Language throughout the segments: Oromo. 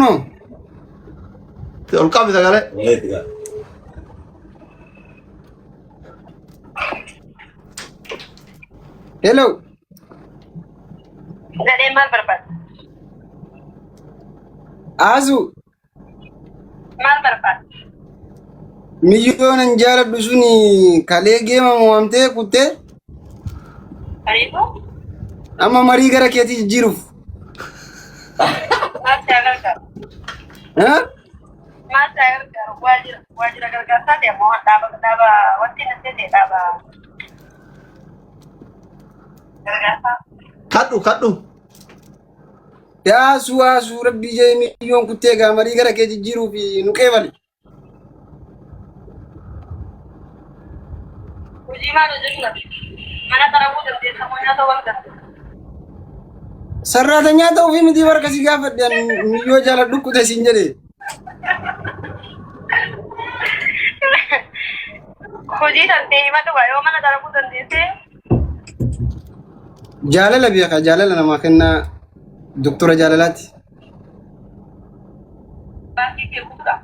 Kuno. Olka bisa kale. Hello. Gade mal berpat. Azu. Mal berpat. Miliyon njara dusuni kale gema muamte kutte. Arifu? Amma mari gara keti jiruf. Mas jagar kar. Ha? Mas jagar kar. Wajir agar kata dia mau daba wati nanti dia daba. Kadu. Ya suwa rabbi je miliyon kutte ga mari gara keti jiruf nukevali. Uji mana jumlah. Mana tarabu dan semuanya tahu kan. Sarratanya tahu fi miti war kasi gafat dan miliyon jala dukku te sinjale. Uji nanti mana tuh ayo mana tarabu dan dese. Jalala biya ka jalala nama kenna doktora jalalati. Baki ke kuda.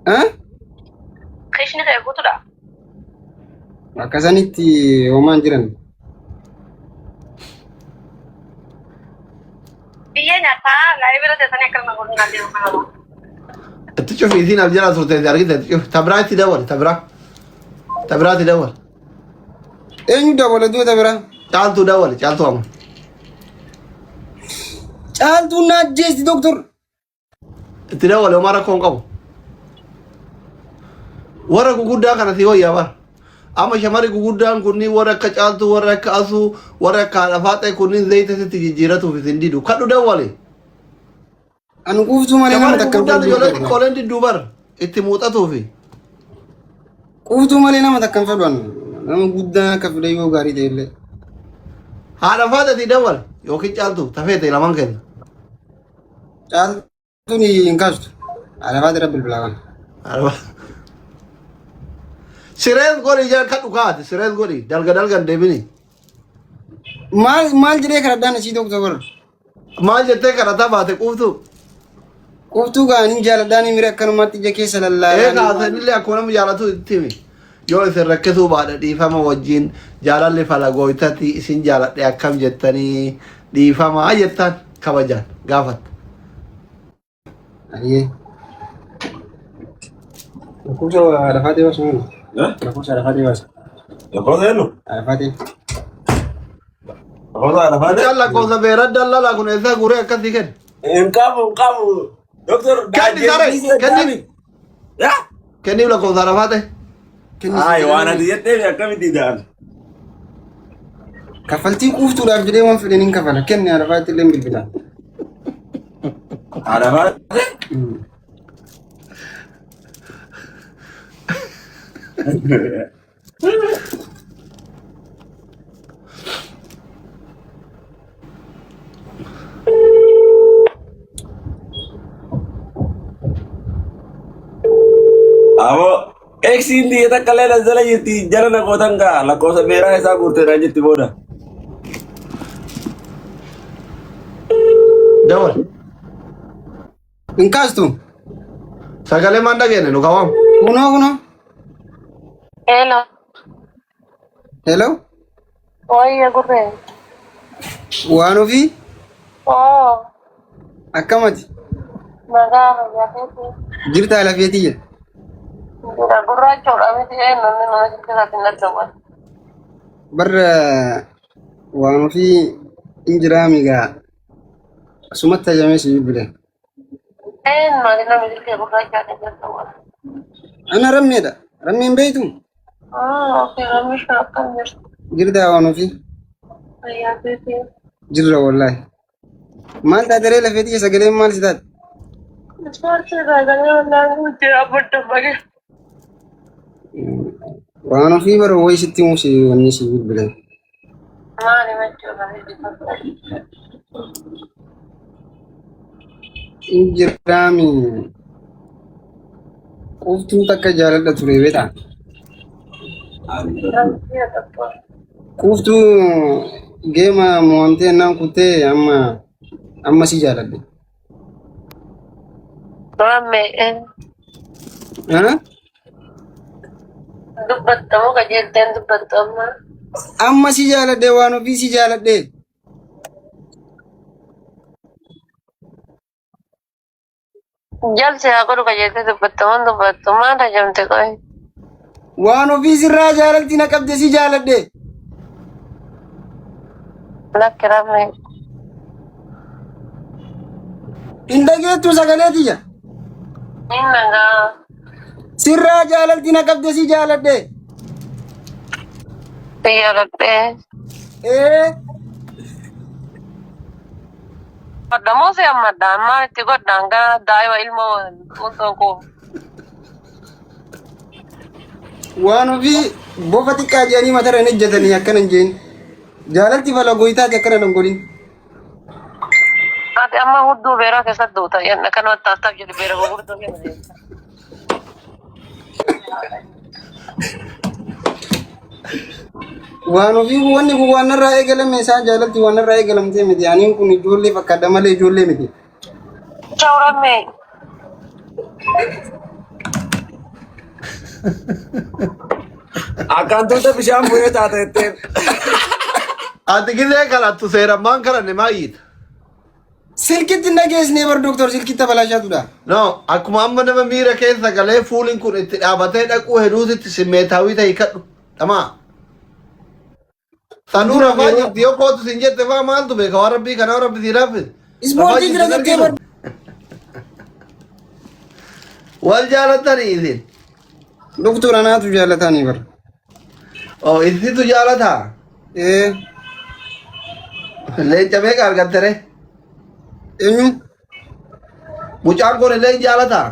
Ha? Kishni ke kuda. Akasanitti oman jiran. Biaya nyata, library tetanya kerana guna nanti rumah. تشوف يدين الجلال صورتين دارجة تشوف تبرع تدور تبرع تدور Enyu da wala do da bra. تعال تدور تعال توام Chal tu na jesi doktor. تدور لو مرة كون قبو ورا كوكودا كان ثيو يا بار أما شماري كوكودا كوني ورا كچالتو ورا كاسو ورا كالفاتة كوني زيت تجيراتو في سنديدو كادو داولي Anu kuftu male nama شماري takkam كوكودا fadu. يولد كولندي دوبر اتموتا توفي Kuftu male nama takkam fadu anu. Nama gudda ka fida yo gari tele. هذا فاتة تدور يوكي چالتو تفيت إلى مانكن Chal tu ni ingkastu. Ala fadi rabbil balagan. سيريز غوري جا كاتو كات سيريز غوري دالغا ديبيني Mal jere karadan si doktor. ما جتة كراتا باتة كوفتو Kuftu ga nin jaladani mira kan mati jake sallallahu. إيه كاسة نيلي أكونا مجالاتو تيمي يو سيركسو بعد دي فما وجين جالا اللي فلا غويتاتي سين جالا دي أكام جتاني دي فما أجتان كبجان غافت Aye. Kuftu ala fadi wasu. Kuftu ala fadi wasu. Ala fadi. Jalla cosa vera dalla la con esa gure casi que Kamu. Dokter, Kendi sare, kendi. Ya? Kendi la cosa rafate. Ay, wana diyette ya kami tidak. Kafalti kuftu da jere wan fidin kafala kenni ala fadi lembil bila. Ada apa? Amo, eksindi kita kalian azala yiti jalan aku tangga, la cosa vera esa kurte raja tiboda. Dawal. Ingkastu. Sagale manda gene no kawam. Kuno. Hello. Hello. Oye, gurre. Wano fi? Oh, Akamati. magana ya kete. Jirta ala fiyatiya. Gura gurra chora mi tiye no kita tinna choma. Bar wano fi injirami ga sumatta jame si bile. No dina mi tiye gurra chora tinna choma. Ana rammeda. Rammin beitum. Okay, rami shakkan mir. Jirda wano fi? Ya kete. Jirra wallahi. Mal ta dare la fiyatiya sagale mal sidat. Sports ragale wala mujhe abuttu bage. Wano fi bar woy sitti musi wani si bile. Mani mecho bage di. Injirami. Kuftu takka jaladda ture beta. Kuftu gema muamte nan kute amma si jaladde. Rame Ha? dubbatamu qajeelteen dubbatama. Amma si jaaladhe waan ofii si jaaladhe. Jalsi haa godhu qajeeltee dubbataman dubbatamaan tajamte qoy. Waan ofii sirraa jaalalti na qabde si jaaladhe. Lakki rame. Hin dhageettu sagalee tiyya. Innagaa. Sirraa jaalalti na qabde si jaaladhe. Xiyyaradhee. Godhamoo si hammadhaan maal itti godhaan gara daa'ima ilmoo tuuntoo koo. Waan ofii bofa xiqqaa jedhanii matarra hin ejjetanii akkana hin jeen. Jaalalti fala gooyitaati akkana hin godhin. Ati amma hudduu beeraa keessatti duuta yanna kanatti taasifaaf jedhu beera gurguddoo kenna. Waan ofii wanni kun waan irraa eegalame isaan jaalalti waan irraa eegalamtee miti. Aniin kun ijoollee fakkaadha malee ijoollee miti. Chawramme. Akkaan tuuta bishaan bu'ee taate jetteen. Ati gisee kanattu seerammaan kananne maayyiidha. Silkitti hin dhageessine bar doktor silkitti balaashaatudha. No, akkuma amma nama miira keessa galee fuulin kun itti dhaabatee dhaquu hedduutitti simmeetaawii ta'e kadhu. Dhamaa. Sanuu rafaa jirti yoo kootu sin jette faa maaltu beeka waan rabbii kana rabbi si raffise. Ispoortii jira jettee bar. Wal jaalatanii isin. Doktora naatu jaalatanii bar. Oh, isitu jaalataa? Leenca meeqa argatte ree? Eenyu? Mucaan kun illee jaalataa?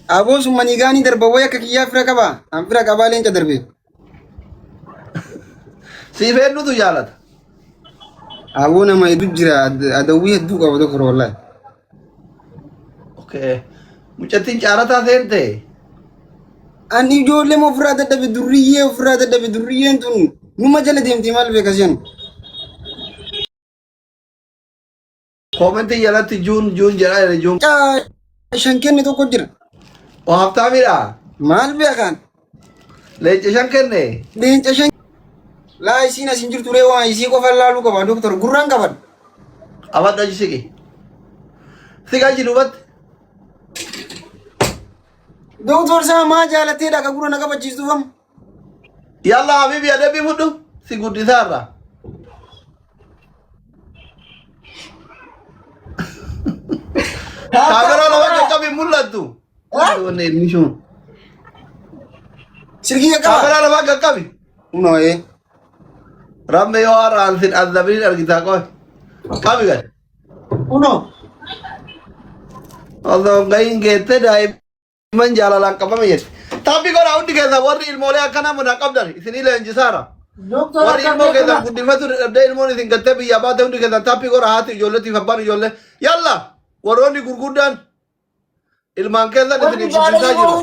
Aboo sun manigaanii darba wayii akka kiyyaa fira qabaa. An fira qabaa leenca darbe. Siif eenyutu jaalata? Aboo nama hedduu jira adawwii hedduu qaba doktor wallahi. Okay. Mucattiin jaalataa seente? Ani ijoollee moo ofirraa dadhabe durriyyeen tun numa jala deemti maal beekasiyan. Koomenti jalatti juun jedhaa jedhe juun. Shan kenne tokko jira. O haftaamidha? Maal beekan? Leenca shan kenne? Leenca shan. Laa isiin asin jirtu ree waan isii qofa laaluu qaba doktor gurraan qaban. Abadda siqi. Siqaa jiruubatti. Doktor saa maa jaalatteedha akka gurra na qabachiistu fam. Yalla habibi adabbii fudhu si guddisaarra. Kaameraa lama qaqqabi mul'attu. Wanne ilmishuun. Silkii qaqqaba. Kaameraa lama qaqqabi. Unooyee. Ramme yoo har'aan sin azabiriin argitaa qoy. Qabi gad. Unoo. Osoo gahin geette daa'imman jaalalaan qabame jette. Taabbii godhaa hundi keessa warri ilmoolee akkana muna qabdan isinii leenjisaara. Warri ilmoo keessan guddifatu dhabdee ilmoon isin gattee biyyaa baate hundi keessan taabbii godhaa haati ijoolleetiif abbaan ijoollee. Yalla warroonni gurguddaan ilmaan keessan isinii guddisaa jiru.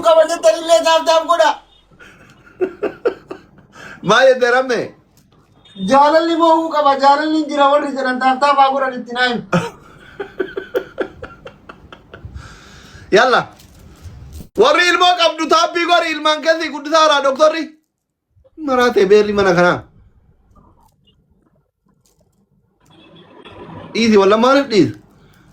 Maal jettee ramme? Jaalalli moo qaba jaalalli jira warri jedhan taaftaafaa godhan itti naayin. Yalla warri ilmoo qabdu taabbii godhi ilmaan keessi guddisaara doktorri. Maraatee beerri mana kanaa. Dhiisi walla maaliif dhiisa?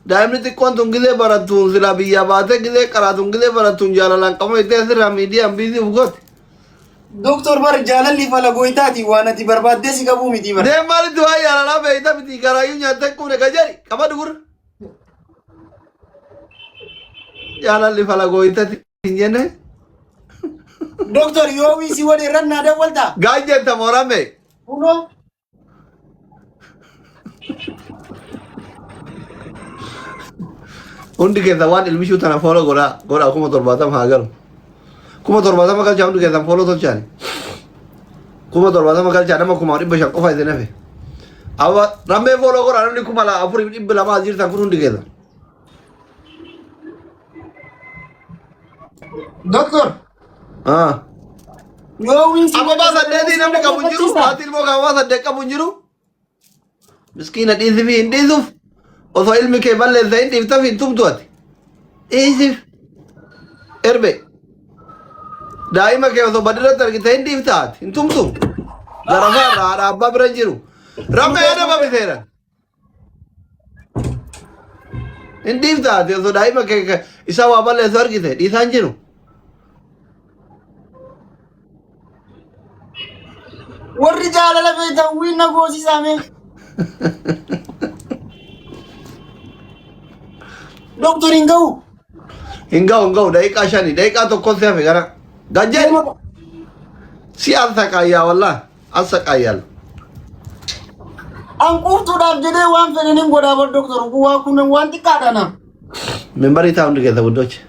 Daa'imni xiqqoon tun gisee barattuun sila biyyaa baatee gisee qaraatuun gisee barattuun jaalalaan qabama itti asirraa miidiyaan biisii ugooti. Doktor bar jaalalli fala gooytaati waan ati barbaaddee si qabuu miti bar. Deem maalitti waa yaalalaa beeyta miti garaayyuu nyaattee quune gajari qabadu gurra. Jaalalli fala gooytati hin jenne. Doktor yoo wiisi wal irran naa dawwalta. Gaajjetta moorame. Uno. Hundi keessa waan ilmishuu tana fooloo godhaa 70,000 haa galu. 70,000 galchaa hundi keessan fooloo tolchaani. 70,000 galchaa nama 500 qofa isin hafe. Awa rammee fooloo godhaa namni 4,200 jirtan kun hundi keessa. Doktor. Yoo wiisi Amma baasa deetii namni qabu hin jiru. Haati ilmoo kan baasa deetii qabu hin jiru. Miskiina dhiisii fi hin dhiisuuf osoo ilmi kee balleessa hin dhiiftaaf hin tumtu ati. Easy. Erbe. Daa'ima kee osoo badirratti argite hin dhiiftaati. Hin tumtum. Garafaarraa abbaa bira hin jiru. Ramma yaada babiseera. Hin dhiiftaati osoo daa'ima kee isa waa balleessu argite dhiisaa hin jiru. Warri jaalala beektan winna goosisaame. Doktor hin ga'u. Hin ga'u daqiiqaa shanii daqiiqaa tokko si hafe gara. Gajjeen si as saqaayyaa wallaa as saqaayyal. An quuftuudhaaf jedhee waan fedhan hin godhaa bar doktor waa kun waan xiqqaadha na. Membarii ta'aa hundi keessa guddoche.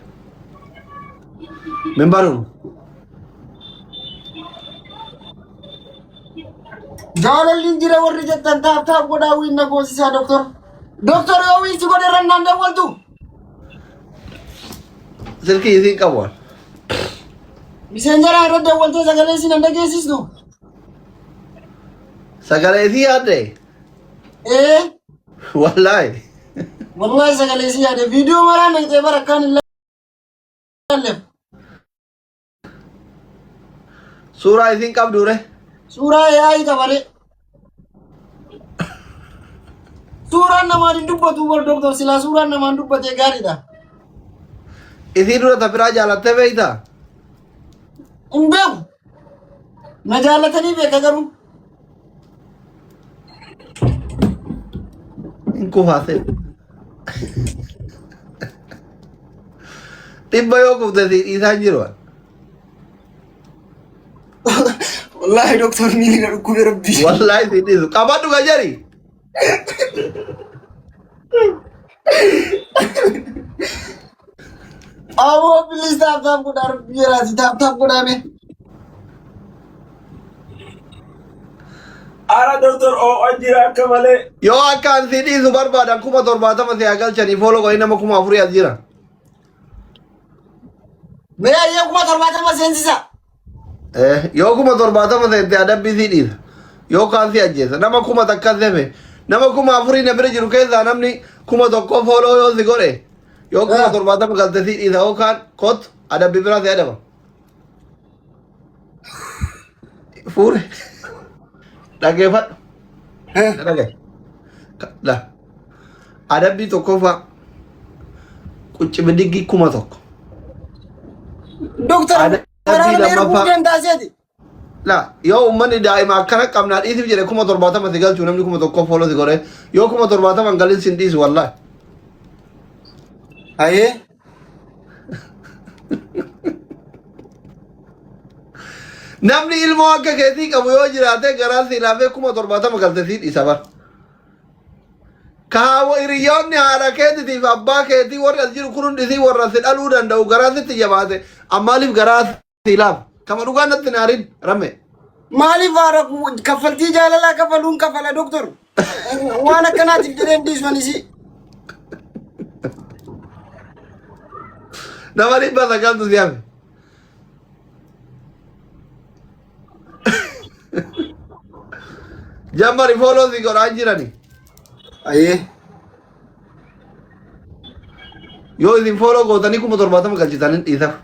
Membaruun. Jaalalli jira warri jettan taaf godhaa winna goosisaa doktor. Doktor yoo wiisi godhe rannaan dawwaltu. Silkii isiin qabuun. Miseenjara irra dawwaltee sagalee isin hin dhageessistu. Sagalee isii yaadde. Wallaahi. Wallahi sagalee isii yaadde viidiyoo maraan naqxee bara akkaan hin laalleef. Suuraa isiin qabduure. Suuraa yaa'ii qabale. Suuraan namaan hin dubbatu bar doktor silaa suuraan namaan dubbatee gaariidha. Isii dura tafiraa jaalattee beeytaa? Hin beeku. Na jaallatanii beeka garuu. Hin kufaase. Dhibba yoo kufte dhiisaa hin jiru. Wallahi doktor miili na dhukkubee rabbii. Wallahi si dhiisu. Qabadhu gajari. Abo please tap godhaa rabbii jiraati tap godhaame. Ara doktor o ajira akka malee. Yoo akkaan si dhiisu barbaadan 70,000 si galchanii fooloo qorii nama 4,000 as jira. Mee ayyee 70,000 seensisa. Yoo 70,000 seente adabbii si dhiisa. Yoo kaan si ajjeesa. Nama 1,000 takka sefe. Nama 4,000 na bira jiru keessaa namni 1,000 fooloo yoo si godhe. Yoo 70,000 galte si dhiisa yoo kaan kottu adabbii biraa si adaba. Fuure. Dhageeffadhu. Dhagaye. La. Adabbii tokkoffaa qucci bidiggi 1,000. Doktor waraana meeruu buddeen taaseeti. La yoo uummanni daa'ima akkana qabnaa dhiisiif jedhe 70,000 si galchuu namni 1,000 fooloo si godhe yoo 70,000 galin sin dhiisu wallaahi. Ayyee. Namni ilmoo akka keetii qabu yoo jiraate garaan si laafee 70,000 galte si dhiisa bar. Kaawo hiriyoonni haadha keetiitiif abbaa keetii warri as jiru kun hundisii warra si dhaluu danda'u garaa sitti jabaate ammaaliif garaa si laafa. Kama dhugaan natti naarin ramme. Maaliif haara kaffaltii jaalalaa kafaluun kafala doktor. Waan akkanaatiif jedheen dhiismanisi. Nama dhibba sagaltu si hafe. Jammari fooloo si godhaan jirani. Ayyee. Yoo isin fooloo gootanii 70,000 galchitanii dhiisaaf.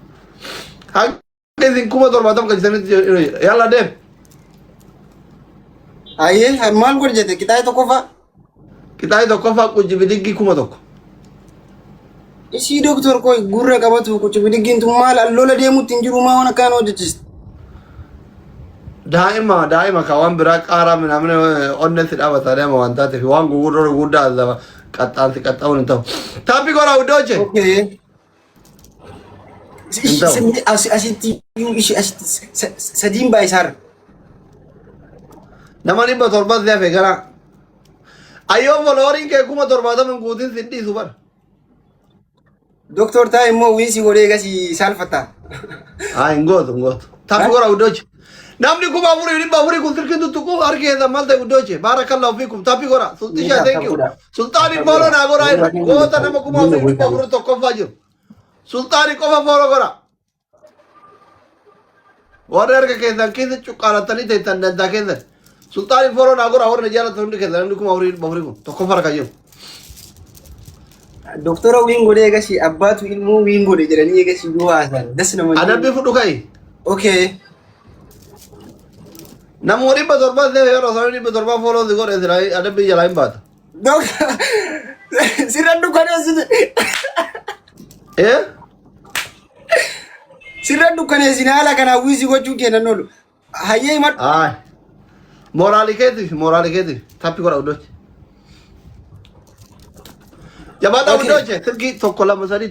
Hanga isin 70,000 galchitanii yalla deem. Ayyee maal godhe jette qixaa'ee tokkoffaa. Qixaa'ee tokkoffaa qucci bidiggi 1,000. Isii doktor koo gurra qabatu qucci bidiggiin tun maal allola deemutti hin jiru maa waan akkaan hojjechiiste. Daa'ima ka waan biraa qaaraa minamne onne si dhaabata deema waan taateef waan gurguddaa azaba qaxxaansi qaxxa'uun hin ta'u. Taappi goraa uddooche. Asitti sadiin baayisaarra. Nama 700 si hafe gara. Ayyoo folooriin kee 70,000 guutiin si dhiisu bara. Doktor taa immoo wiinsi godhee gasii saalfataa. Hin gootu. Taappi goraa uddooche. Namni 4,400 kun sirkin tuttuqu harki keessan maal ta'e uddooche. Baarakallahu fiikum. Taappi goraa. Sulxishaa thank you. Sulxaaniin fooloo naa goraa irra. Goota nama 4,400 tokkoffaa jiru. Sulxaanii qofa fooloo goraa. Warri harka keessan keessa cuqqaalatanii teessan dandaa keessan. Sultaaniin fooloo naa goraa warri na jaalatan hundi keessan namni 4,400 kun tokkoffaa harka jiru. doktora wiin godhee egasii abbaatu ilmoo wiin godhe jedhanii egasii yoo haasan das nama Adabbii fudhu kai. okay Namoonni 700 yeroo isaanii 700 follow godhe siraa adabbii jalaa hin baata. sirra dukkaneessite sirra dukkaneessine haala kanaa wiisi gochuu kennan oolu hayyee himadhu Ay. Moraalikeetiif tappi godha uddochi. Jabaadha uddochi sirgii tokko lama sadii.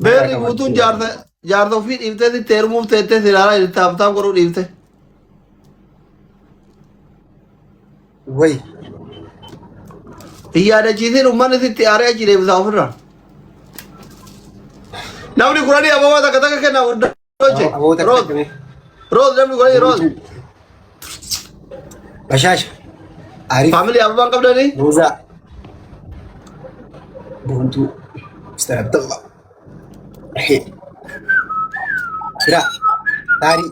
Beerri guutuun jaarsa ofii dhiiftee sitti heerumuuf teettee silaalaa itti taaptaaf godhuu dhiifte. way Hin yaadachiisin uummanni sitti aaree achi deebisaa ofirraa. Namni kuranii ababaa takka kennaa uddochi. Roos namni kuranii roos. Bashaasha Arif Family ababaan qabdanii? Roza Buntu Mr. Abdullah Sira Tari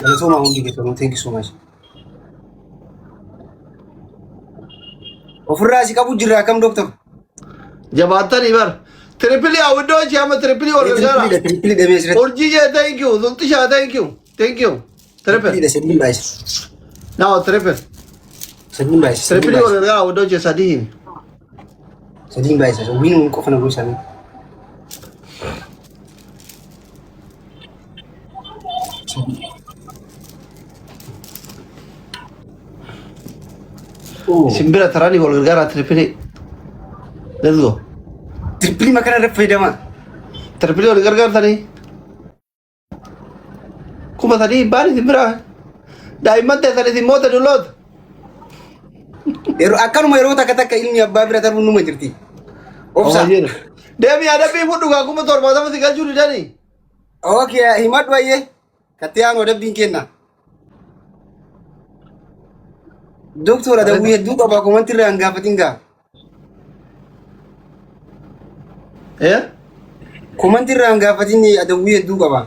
Galatoma hundi gitu thank you so much Ofirraa si qabu jirra kam doctor Jabaatanii bar. Triple A uddochi ama triple ol gaara. Triple de mesre Urjii jee thank you. Zultishaa thank you. Triple. de sedin bais Now triple. sedin bais Triple ol gaara uddochi sadii. sedin bais so win ko fana go sami Simbira tarani ol gaara triple. Let's go. Triple makana rafidama Triple ol gaara tani. Kuma tani bari simbira. Daa'imman teessanii simmoota dulloota. akkanuma yeroo takka ilmi abbaa bira tarbuun numa jirti obsa Deemi adabbii fudhu gaa kuma 70 si galchuu didanii. okay himadhu ayyee kattiyaan adabbiin kenna doktora dawwii hedduu qaba komanti irraa hin gaafatin gaa komanti irraa hin gaafatin dawwii hedduu qaba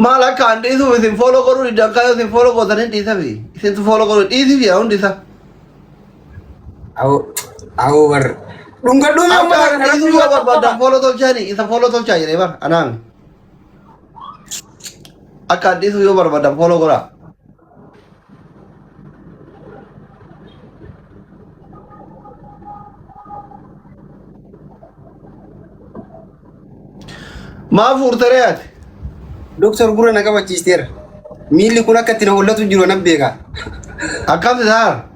Maal akka an dhiisuuf isin follow godhuu diddan kaayoo isin follow gootanii dhiisafi. Isintu follow godhuu dhiisifi yaa hundi isaa. Awo bar dhungadhu Akka dhiisuu yoo barbaadan follow tolchaanii isa follow tolchaa jedhee bar anaan. Akka dhiisuu yoo barbaadan follow godhaa. Maa fuurtaree ati? doktor gura na qabachiisteera miilli kun akka itti na hollatu jiru nan beeka Akkam isaa?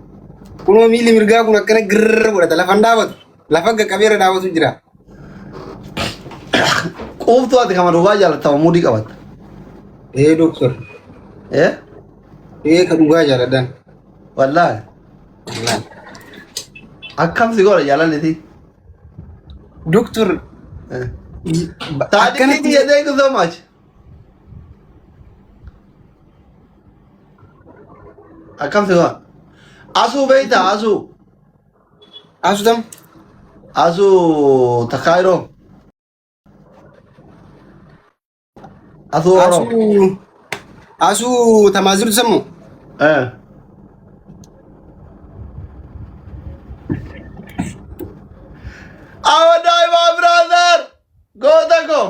kunoo miilli mirgaa kun akkana girrrr godhata lafan dhaabatu lafa qaqqabeera dhaabatu jira Quuftuu ati kama dhugaa jaalattama mudii qabatta. doktor ka dhugaa jaaladhan Wallaahi. Akkam si godha jaalalliti? doktor Thank you so much. Akkam si godha? Asuu beeyta asuu. asutam Asuu takaayiroo. Asuu oroo. asu tamaaziru sammu Awadai my brother. Go tako.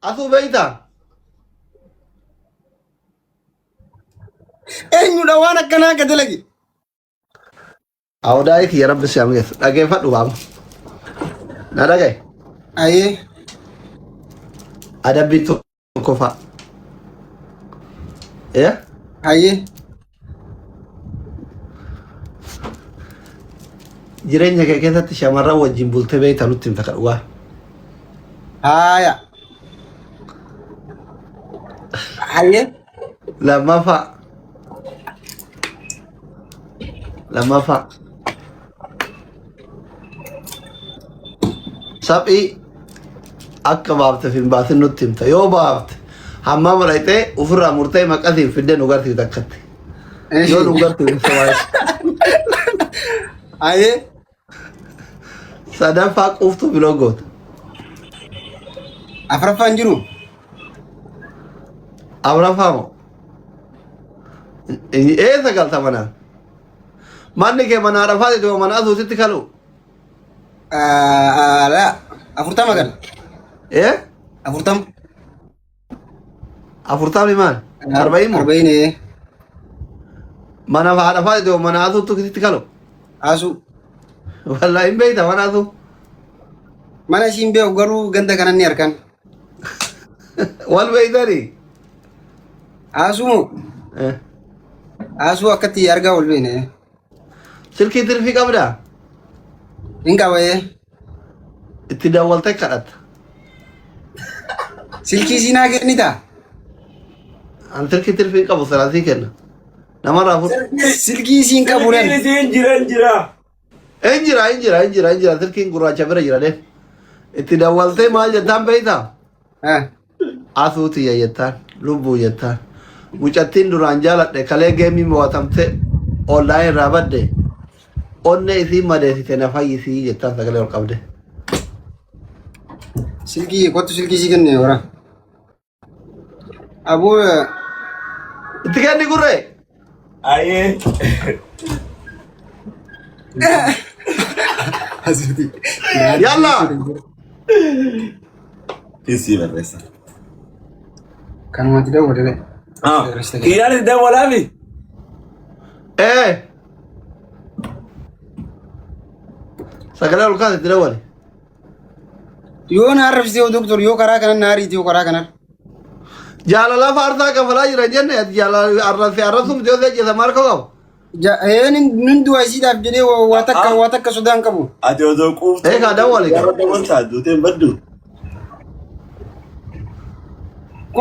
Asuu beeyta. eenyudha waan akkanaa akka dalagi Awadai kiyya rabbi si amgeessa. Dhageeffadhu baama. Na dhagaye. ayee Adabbii tokko fa'a. ayee Jireenya kee keessatti shamarran wajjin bultee beekta nutti himta ka dhugaa. haaya ayee Lammaffaa. Saphii akka baafteef hin baasin nutti himta. Yoo baafte hamma malaytee ofirraa murtee maqasiin fiddee nu garsiifte akkatti. Yoo nu garsiifte ayee sadaffaa quuftuu biloo goota. afraffaan jiru Afraffaa moo? Eessa galta manaan? Manni kee mana arafaati too mana asuusitti kalu. La afurtama kan. Afurtam. Afurtamni maal? 40 moo? 40 mana arafaati too mana asuusitti kalu. Asu. Wallahi hin beekta mana asuu. Mana ishiin beeku garuu ganda kanan ni arkan. Wal beektanii? Asu moo? Asu akkatti argaa wal beekne. Silkii tirfii qabdaa? Hin qabayee. Itti daawwaltee kadhatta. Silkii siinaa kennita. An silkii tirfii qabu salaasii kenna. Namarraa fudhu. Silkii siin qabu leen. Injira silkiin gurraacha bira jira dee. Itti daawwaltee maal jettaan beektaa? Asuuti jettaan, lubbuu jettaan. Mucattiin duraan jaaladhe kalee geemii mo'atamte online irraa badde. Onne isii madeessite na fayyisii jettaan sagalee ol qabde. Silkii kottu silkii sii kenne wara. Abuu itti kenni gurree. Aye. Asuuti. Yalla. Kisi barreessa. Kanumatti daawwate. Kiyyaan itti daawwalaafi? Sagalee ol kaase itti daawwale. Yoo na arrabsitee yoo doktor yoo karaa kanan na ariiti yoo karaa kanan. Jaalala faarsaa kafalaa jira jenne jaalala arrabsumti yoo seejjeta maal qabu? Nun du'a isiidhaaf jedhee waa takka sodaan qabu. Ati osoo quuftee. Eegaa daawwale. Warra daawwataa duuteen baddu.